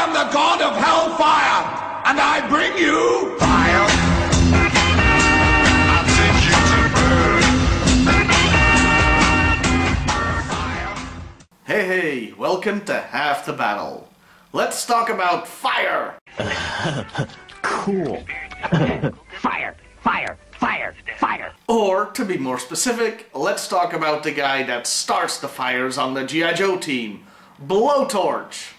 am the god of hellfire, and I bring you fire. I send you to burn. Hey, welcome to Half the Battle. Let's talk about fire. Cool. Fire, fire, fire, fire. Or, to be more specific, let's talk about the guy that starts the fires on the GIJoe team, Blowtorch.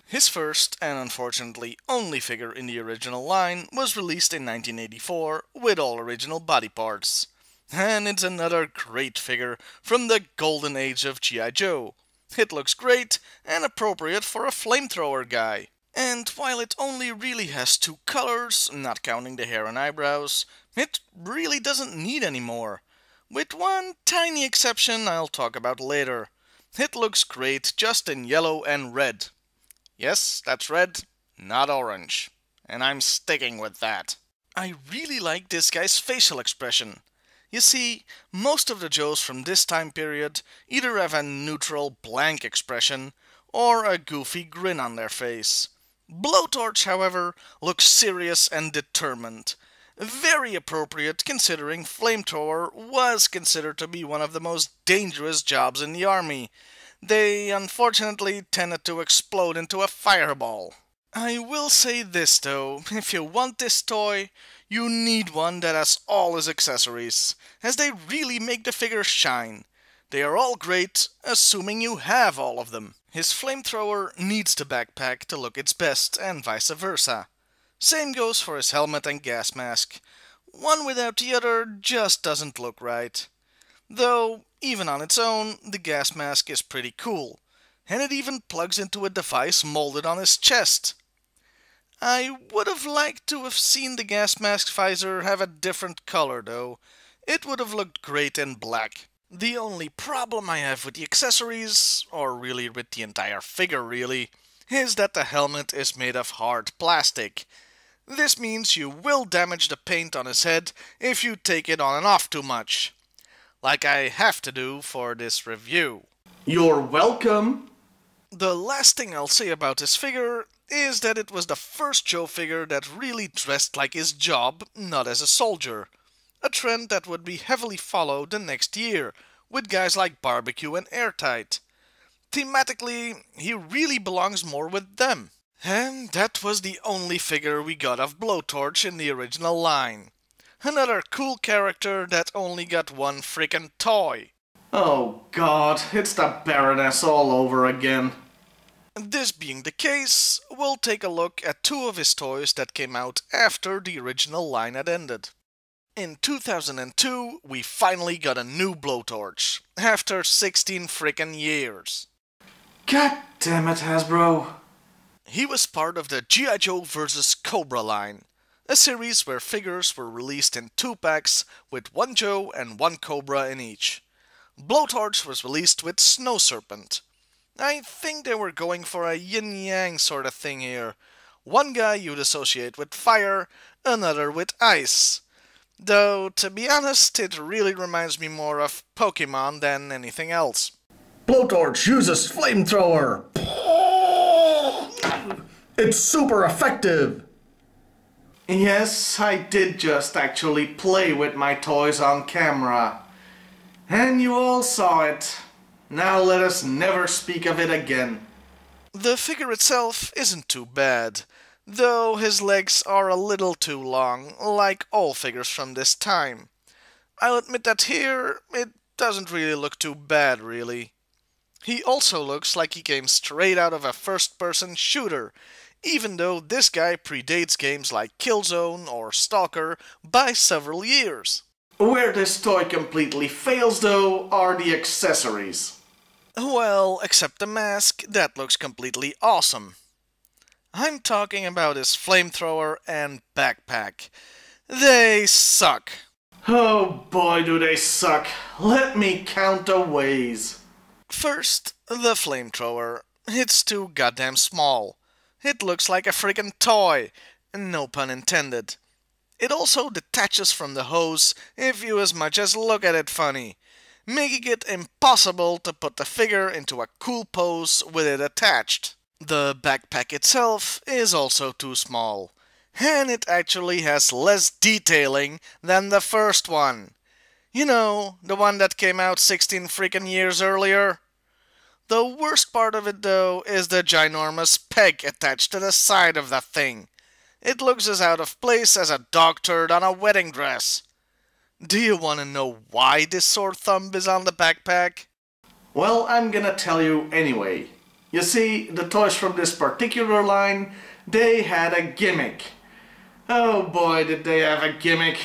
His first, and unfortunately only figure in the original line, was released in 1984 with all original body parts. And it's another great figure from the golden age of GIJoe. It looks great and appropriate for a flamethrower guy. And while it only really has two colors, not counting the hair and eyebrows, it really doesn't need any more. With one tiny exception I'll talk about later. It looks great just in yellow and red. Yes, that's red, not orange. And I'm sticking with that. I really like this guy's facial expression. You see, most of the Joes from this time period either have a neutral blank expression or a goofy grin on their face. Blowtorch, however, looks serious and determined. Very appropriate considering flamethrower was considered to be one of the most dangerous jobs in the army. They unfortunately tended to explode into a fireball. I will say this though, if you want this toy, you need one that has all his accessories, as they really make the figure shine. They are all great, assuming you have all of them. His flamethrower needs the backpack to look its best, and vice versa. Same goes for his helmet and gas mask. One without the other just doesn't look right. Though, even on its own, the gas mask is pretty cool, and it even plugs into a device molded on his chest. I would have liked to have seen the gas mask visor have a different color though. It would have looked great in black. The only problem I have with the accessories, or really with the entire figure really, is that the helmet is made of hard plastic. This means you will damage the paint on his head if you take it on and off too much. Like I have to do for this review. You're welcome! The last thing I'll say about this figure is that it was the first Joe figure that really dressed like his job, not as a soldier. A trend that would be heavily followed the next year, with guys like Barbecue and Airtight. Thematically, he really belongs more with them. And that was the only figure we got of Blowtorch in the original line. Another cool character that only got one frickin' toy. Oh god, it's the Baroness all over again. This being the case, we'll take a look at two of his toys that came out after the original line had ended. In 2002, we finally got a new Blowtorch, after 16 frickin' years. God damn it, Hasbro. He was part of the GIJoe vs. Cobra line, a series where figures were released in 2 packs with one Joe and one Cobra in each. Blowtorch was released with Snow Serpent. I think they were going for a yin-yang sort of thing here. One guy you'd associate with fire, another with ice. Though, to be honest, it really reminds me more of Pokemon than anything else. Blowtorch uses flamethrower! It's super effective! Yes, I did just actually play with my toys on camera. And you all saw it. Now let us never speak of it again. The figure itself isn't too bad, though his legs are a little too long, like all figures from this time. I'll admit that here, it doesn't really look too bad, really. He also looks like he came straight out of a first-person shooter, even though this guy predates games like Killzone or Stalker by several years. Where this toy completely fails, though, are the accessories. Well, except the mask, that looks completely awesome. I'm talking about his flamethrower and backpack. They suck. Oh boy, do they suck. Let me count the ways. First, the flamethrower. It's too goddamn small. It looks like a friggin' toy. No pun intended. It also detaches from the hose if you as much as look at it funny, making it impossible to put the figure into a cool pose with it attached. The backpack itself is also too small, and it actually has less detailing than the first one. You know, the one that came out 16 freaking years earlier. The worst part of it though is the ginormous peg attached to the side of that thing. It looks as out of place as a dog turd on a wedding dress. Do you want to know why this sore thumb is on the backpack? Well, I'm gonna tell you anyway. You see, the toys from this particular line, they had a gimmick. Oh boy, did they have a gimmick.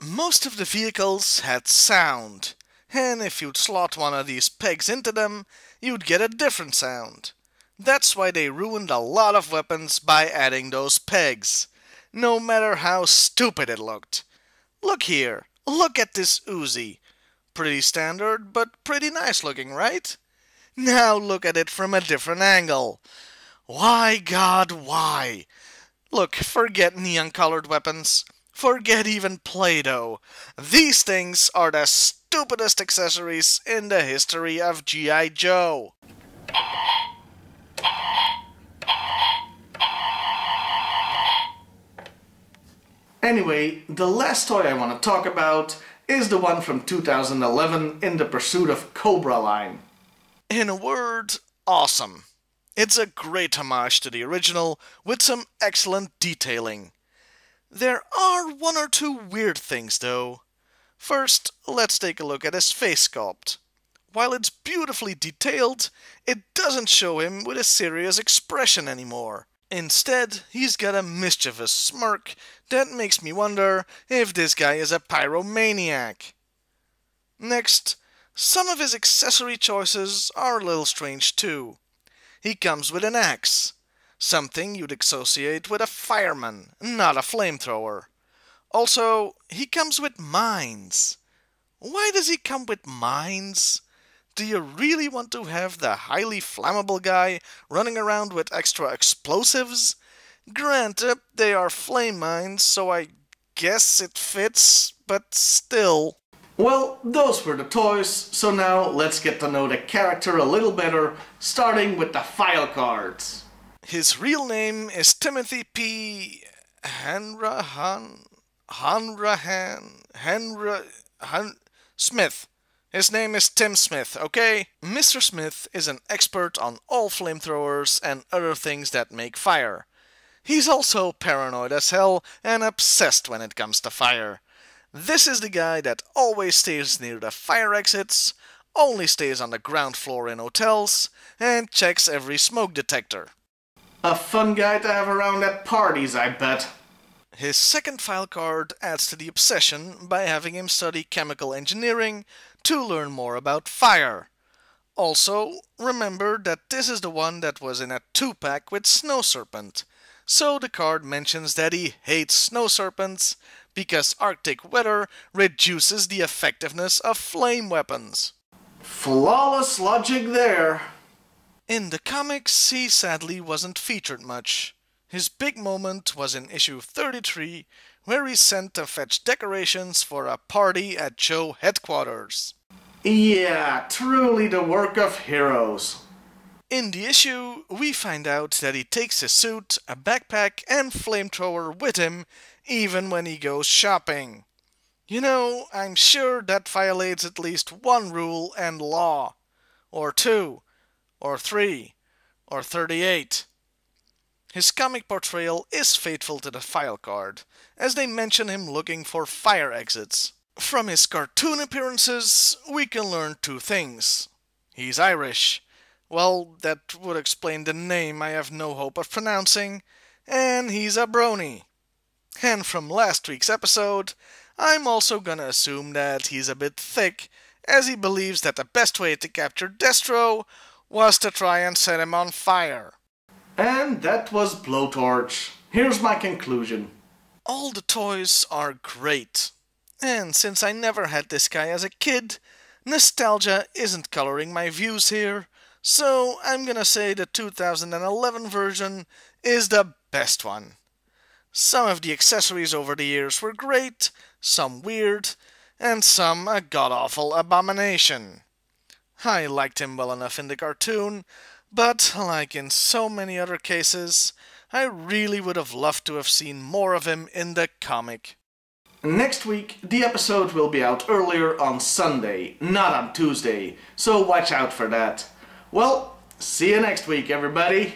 Most of the vehicles had sound, and if you'd slot one of these pegs into them, you'd get a different sound. That's why they ruined a lot of weapons by adding those pegs, no matter how stupid it looked. Look here, look at this Uzi. Pretty standard, but pretty nice looking, right? Now look at it from a different angle. Why, God, why? Look, forget neon-colored weapons. Forget even Play-Doh. These things are the stupidest accessories in the history of G.I. Joe. Anyway, the last toy I want to talk about is the one from 2011 in the Pursuit of Cobra line. In a word, awesome. It's a great homage to the original with some excellent detailing. There are one or two weird things though. First, let's take a look at his face sculpt. While it's beautifully detailed, it doesn't show him with a serious expression anymore. Instead, he's got a mischievous smirk that makes me wonder if this guy is a pyromaniac. Next, some of his accessory choices are a little strange too. He comes with an axe, something you'd associate with a fireman, not a flamethrower. Also, he comes with mines. Why does he come with mines? Do you really want to have the highly flammable guy running around with extra explosives? Granted, they are flame mines, so I guess it fits, but still. Well, those were the toys, so now let's get to know the character a little better, starting with the Filecards. His real name is Timothy P. Smith. His name is Tim Smith, okay? Mr. Smith is an expert on all flamethrowers and other things that make fire. He's also paranoid as hell and obsessed when it comes to fire. This is the guy that always stays near the fire exits, only stays on the ground floor in hotels, and checks every smoke detector. A fun guy to have around at parties, I bet. His second file card adds to the obsession by having him study chemical engineering to learn more about fire. Also, remember that this is the one that was in a 2-pack with Snow Serpent, so the card mentions that he hates snow serpents because Arctic weather reduces the effectiveness of flame weapons. Flawless logic there. In the comics, he sadly wasn't featured much. His big moment was in issue 33, where he sent to fetch decorations for a party at Joe headquarters. Yeah, truly the work of heroes. In the issue, we find out that he takes his suit, a backpack, and flamethrower with him, even when he goes shopping. You know, I'm sure that violates at least one rule and law. Or 2. Or 3. Or 38. His comic portrayal is faithful to the file card, as they mention him looking for fire exits. From his cartoon appearances, we can learn 2 things. He's Irish. Well, that would explain the name I have no hope of pronouncing. And he's a brony. And from last week's episode, I'm also gonna assume that he's a bit thick, as he believes that the best way to capture Destro was to try and set him on fire. And that was Blowtorch. Here's my conclusion. All the toys are great. And since I never had this guy as a kid, nostalgia isn't coloring my views here, so I'm gonna say the 2011 version is the best one. Some of the accessories over the years were great, some weird, and some a god-awful abomination. I liked him well enough in the cartoon, But, like in so many other cases, I really would have loved to have seen more of him in the comic. Next week, the episode will be out earlier on Sunday, not on Tuesday, so watch out for that. Well, see you next week, everybody!